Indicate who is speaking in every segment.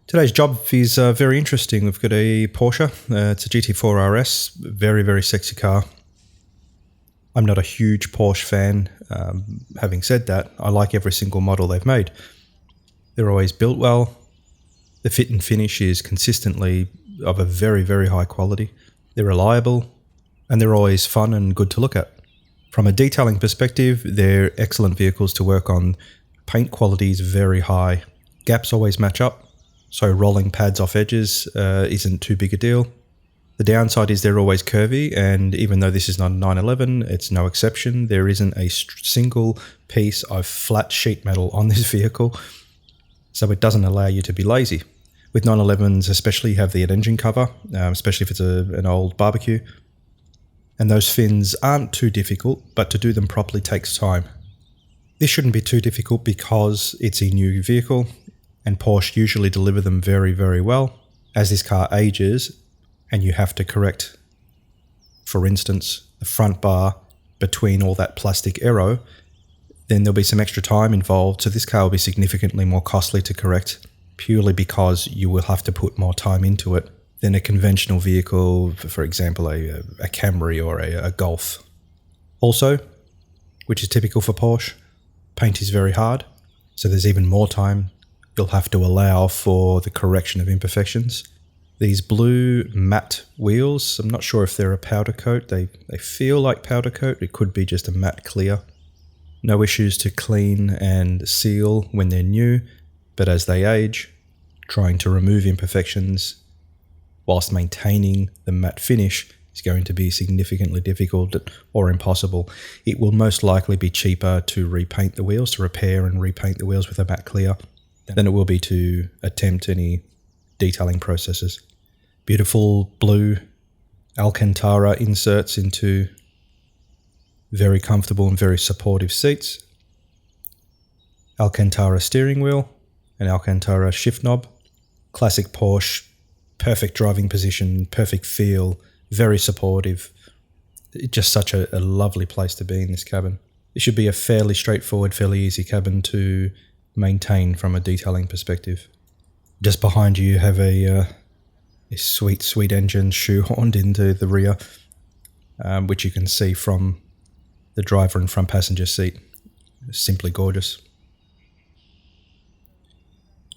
Speaker 1: Today's job is very interesting. We've got a Porsche. It's a GT4RS. Very, very sexy car. I'm not a huge Porsche fan. Having said that, I like every single model they've made. They're always built well. The fit and finish is consistently of a very, very high quality. They're reliable, and they're always fun and good to look at. From a detailing perspective, they're excellent vehicles to work on. Paint quality is very high. Gaps always match up. So rolling pads off edges isn't too big a deal. The downside is they're always curvy, and even though this is not a 911, it's no exception. There isn't a single piece of flat sheet metal on this vehicle, so it doesn't allow you to be lazy. With 911s especially, you have the engine cover, especially if it's an old barbecue. And those fins aren't too difficult, but to do them properly takes time. This shouldn't be too difficult because it's a new vehicle, and Porsche usually deliver them very, very well. As this car ages, and you have to correct, for instance, the front bar between all that plastic aero, then there'll be some extra time involved. So this car will be significantly more costly to correct, purely because you will have to put more time into it than a conventional vehicle, for example, a Camry or a Golf. Also, which is typical for Porsche, paint is very hard, so there's even more time you'll have to allow for the correction of imperfections. These blue matte wheels, I'm not sure if they're a powder coat. They feel like powder coat. It could be just a matte clear. No issues to clean and seal when they're new, but as they age, trying to remove imperfections whilst maintaining the matte finish is going to be significantly difficult or impossible. It will most likely be cheaper to repaint the wheels, to repair and repaint the wheels with a matte clear, than it will be to attempt any detailing processes. Beautiful blue Alcantara inserts into very comfortable and very supportive seats. Alcantara steering wheel and Alcantara shift knob. Classic Porsche, perfect driving position, perfect feel, very supportive. Just such a lovely place to be in this cabin. It should be a fairly straightforward, fairly easy cabin to maintain from a detailing perspective. Just behind you have a sweet, sweet engine shoehorned into the rear, which you can see from the driver and front passenger seat. Simply gorgeous.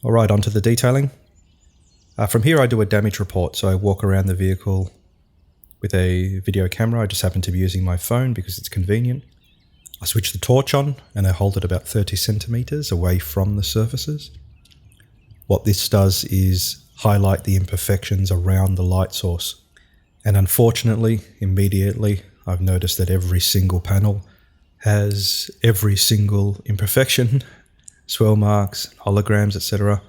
Speaker 1: All right, onto the detailing. From here I do a damage report, so I walk around the vehicle with a video camera. I just happen to be using my phone because it's convenient. I switch the torch on and I hold it about 30 centimeters away from the surfaces. What this does is highlight the imperfections around the light source. And unfortunately, immediately, I've noticed that every single panel has every single imperfection, swirl marks, holograms, etc.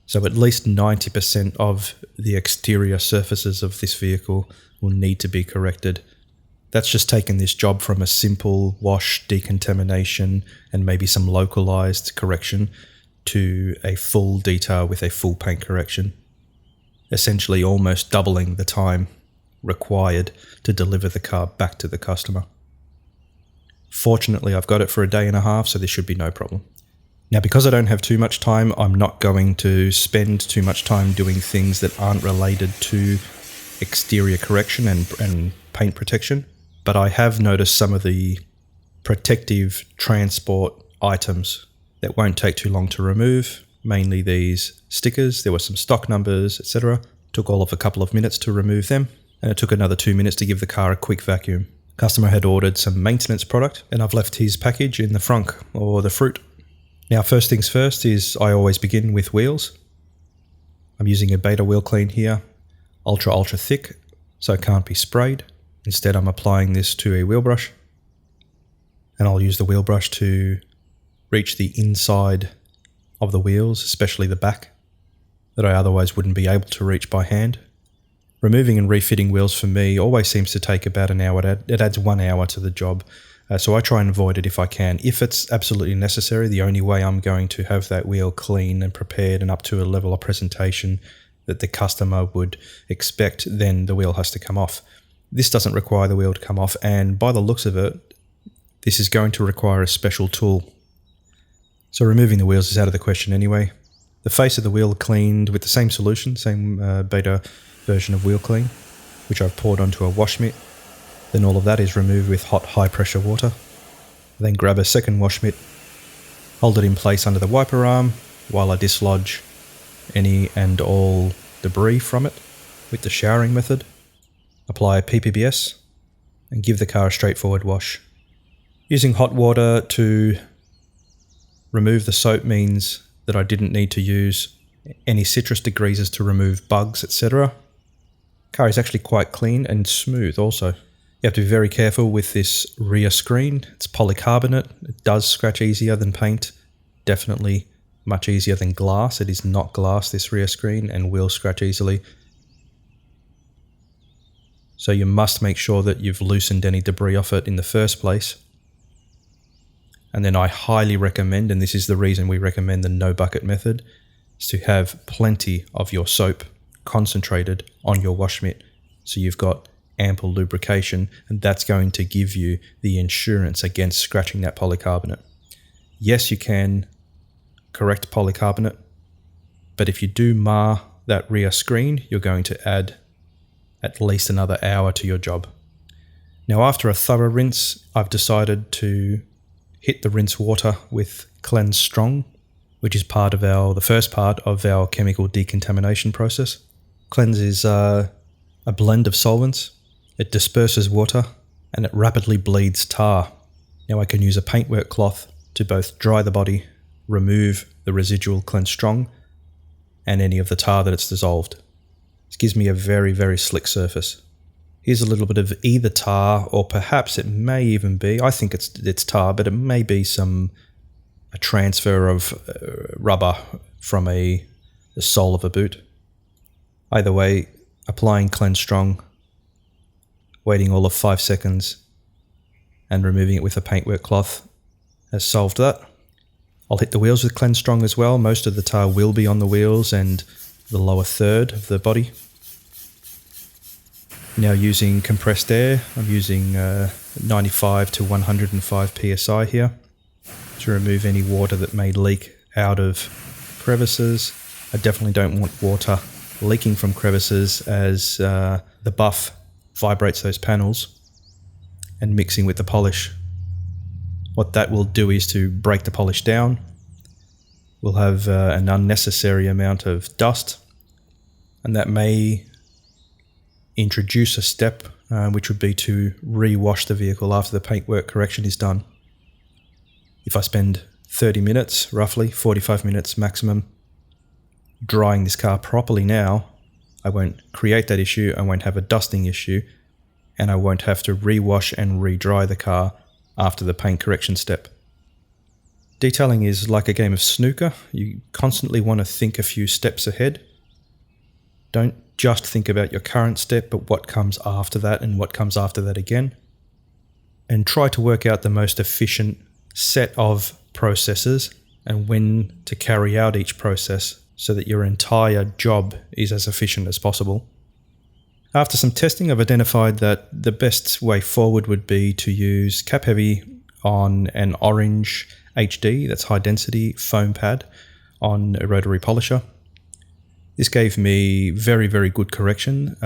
Speaker 1: So at least 90% of the exterior surfaces of this vehicle will need to be corrected. That's just taken this job from a simple wash, decontamination, and maybe some localized correction to a full detail with a full paint correction, essentially almost doubling the time required to deliver the car back to the customer. Fortunately, I've got it for a day and a half, so this should be no problem. Now, because I don't have too much time, I'm not going to spend too much time doing things that aren't related to exterior correction and paint protection, but I have noticed some of the protective transport items that won't take too long to remove, mainly these stickers. There were some stock numbers, etc. Took all of a couple of minutes to remove them, and it took another 2 minutes to give the car a quick vacuum. Customer had ordered some maintenance product, and I've left his package in the frunk, or the fruit. Now, first things first is I always begin with wheels. I'm using a beta wheel clean here, ultra thick, so it can't be sprayed. Instead, I'm applying this to a wheel brush, and I'll use the wheel brush to reach the inside of the wheels, especially the back, that I otherwise wouldn't be able to reach by hand. Removing and refitting wheels for me always seems to take about an hour. It adds 1 hour to the job, so I try and avoid it if I can. If it's absolutely necessary, the only way I'm going to have that wheel clean and prepared and up to a level of presentation that the customer would expect, then the wheel has to come off. This doesn't require the wheel to come off, and by the looks of it, this is going to require a special tool. So removing the wheels is out of the question anyway. The face of the wheel cleaned with the same solution, same beta version of Wheel Clean, which I've poured onto a wash mitt. Then all of that is removed with hot, high pressure water. Then grab a second wash mitt, hold it in place under the wiper arm while I dislodge any and all debris from it with the showering method. Apply PPBS and give the car a straightforward wash. Using hot water to remove the soap means that I didn't need to use any citrus degreasers to remove bugs, etc. Car is actually quite clean and smooth also. You have to be very careful with this rear screen. It's polycarbonate. It does scratch easier than paint. Definitely much easier than glass. It is not glass, this rear screen, and will scratch easily. So you must make sure that you've loosened any debris off it in the first place. And then I highly recommend, and this is the reason we recommend the no bucket method, is to have plenty of your soap concentrated on your wash mitt. So you've got ample lubrication, and that's going to give you the insurance against scratching that polycarbonate. Yes, you can correct polycarbonate, but if you do mar that rear screen, you're going to add at least another hour to your job. Now, after a thorough rinse, I've decided to hit the rinse water with Cleanse Strong, which is the first part of our chemical decontamination process. Cleanse is a blend of solvents. It disperses water and it rapidly bleeds tar. Now I can use a paintwork cloth to both dry the body, remove the residual Cleanse Strong and any of the tar that it's dissolved. This gives me a very, very slick surface. Here's a little bit of either tar, or perhaps it may even be, I think it's tar, but it may be a transfer of rubber from the sole of a boot. Either way, applying Cleanse Strong, waiting all of 5 seconds, and removing it with a paintwork cloth has solved that. I'll hit the wheels with Cleanse Strong as well. Most of the tar will be on the wheels and the lower third of the body. Now using compressed air, I'm using 95 to 105 psi here to remove any water that may leak out of crevices. I definitely don't want water leaking from crevices as the buff vibrates those panels and mixing with the polish. What that will do is to break the polish down. We'll have an unnecessary amount of dust, and that may introduce a step which would be to re-wash the vehicle after the paintwork correction is done. If I spend 30 minutes, roughly 45 minutes maximum, drying this car properly now, I won't create that issue, I won't have a dusting issue, and I won't have to re-wash and re-dry the car after the paint correction step. Detailing is like a game of snooker. You constantly want to think a few steps ahead. Don't just think about your current step, but what comes after that and what comes after that again. And try to work out the most efficient set of processes and when to carry out each process so that your entire job is as efficient as possible. After some testing, I've identified that the best way forward would be to use cap heavy on an orange HD, that's high density foam pad on a rotary polisher. This gave me very, very good correction.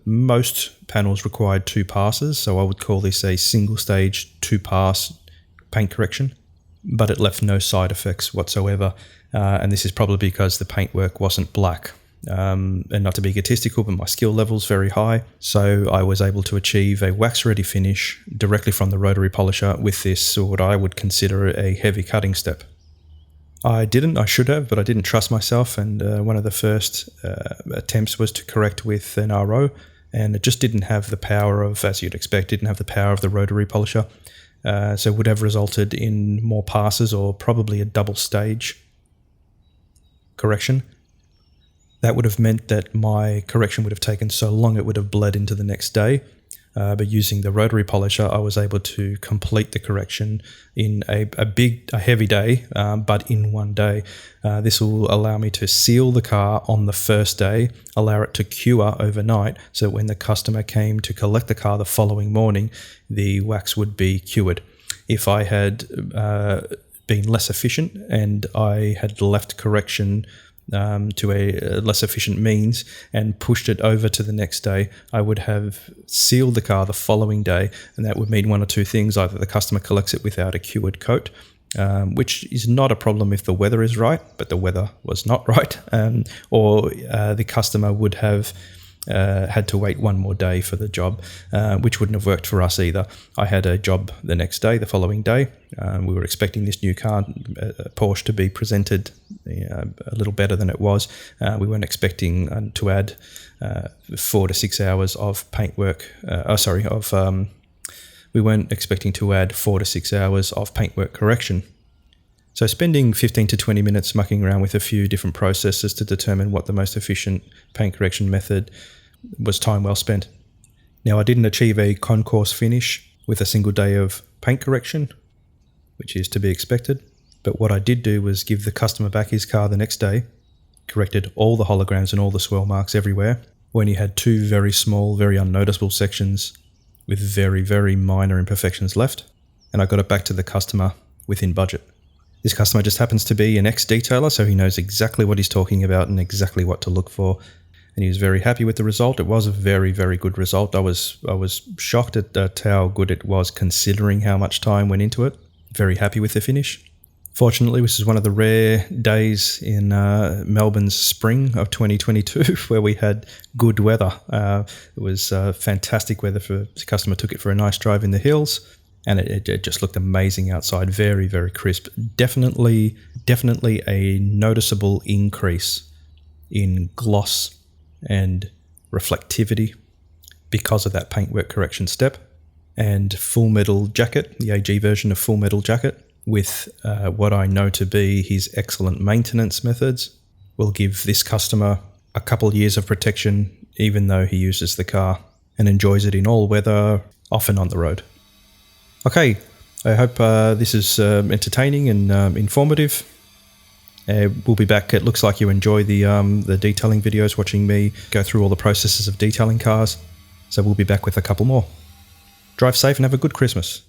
Speaker 1: Most panels required 2 passes, so I would call this a single stage 2-pass paint correction, but it left no side effects whatsoever. And this is probably because the paintwork wasn't black. And not to be egotistical, but my skill level's very high, so I was able to achieve a wax-ready finish directly from the rotary polisher with this, what I would consider a heavy cutting step. I should have, but I didn't trust myself, and one of the first attempts was to correct with an RO, and it just didn't have the power of, as you'd expect, didn't have the power of the rotary polisher, so it would have resulted in more passes or probably a double stage correction. That would have meant that my correction would have taken so long it would have bled into the next day. But using the rotary polisher, I was able to complete the correction in a heavy day, but in one day. This will allow me to seal the car on the first day, allow it to cure overnight, so when the customer came to collect the car the following morning, the wax would be cured. If I had been less efficient and I had left correction to a less efficient means and pushed it over to the next day, I would have sealed the car the following day, and that would mean one or two things. Either the customer collects it without a cured coat, which is not a problem if the weather is right, but the weather was not right, or the customer would have had to wait one more day for the job, which wouldn't have worked for us either. I had a job the next day, the following day. We were expecting this new car, Porsche, to be presented a little better than it was. We weren't expecting to add 4 to 6 hours of paintwork. We weren't expecting to add 4 to 6 hours of paintwork correction. So spending 15 to 20 minutes mucking around with a few different processes to determine what the most efficient paint correction method was time well spent. Now, I didn't achieve a concourse finish with a single day of paint correction, which is to be expected. But what I did do was give the customer back his car the next day, corrected all the holograms and all the swirl marks everywhere, when he had 2 very small, very unnoticeable sections with very, very minor imperfections left. And I got it back to the customer within budget. This customer just happens to be an ex-detailer, so he knows exactly what he's talking about and exactly what to look for. And he was very happy with the result. It was a very, very good result. I was shocked at how good it was considering how much time went into it. Very happy with the finish. Fortunately, this is one of the rare days in Melbourne's spring of 2022 where we had good weather. It was fantastic weather. The customer took it for a nice drive in the hills. And it just looked amazing outside, very, very crisp. Definitely a noticeable increase in gloss and reflectivity because of that paintwork correction step. And Full Metal Jacket, the AG version of Full Metal Jacket, with what I know to be his excellent maintenance methods, will give this customer a couple years of protection, even though he uses the car and enjoys it in all weather, often on the road. Okay, I hope this is entertaining and informative. We'll be back. It looks like you enjoy the detailing videos, watching me go through all the processes of detailing cars. So we'll be back with a couple more. Drive safe and have a good Christmas.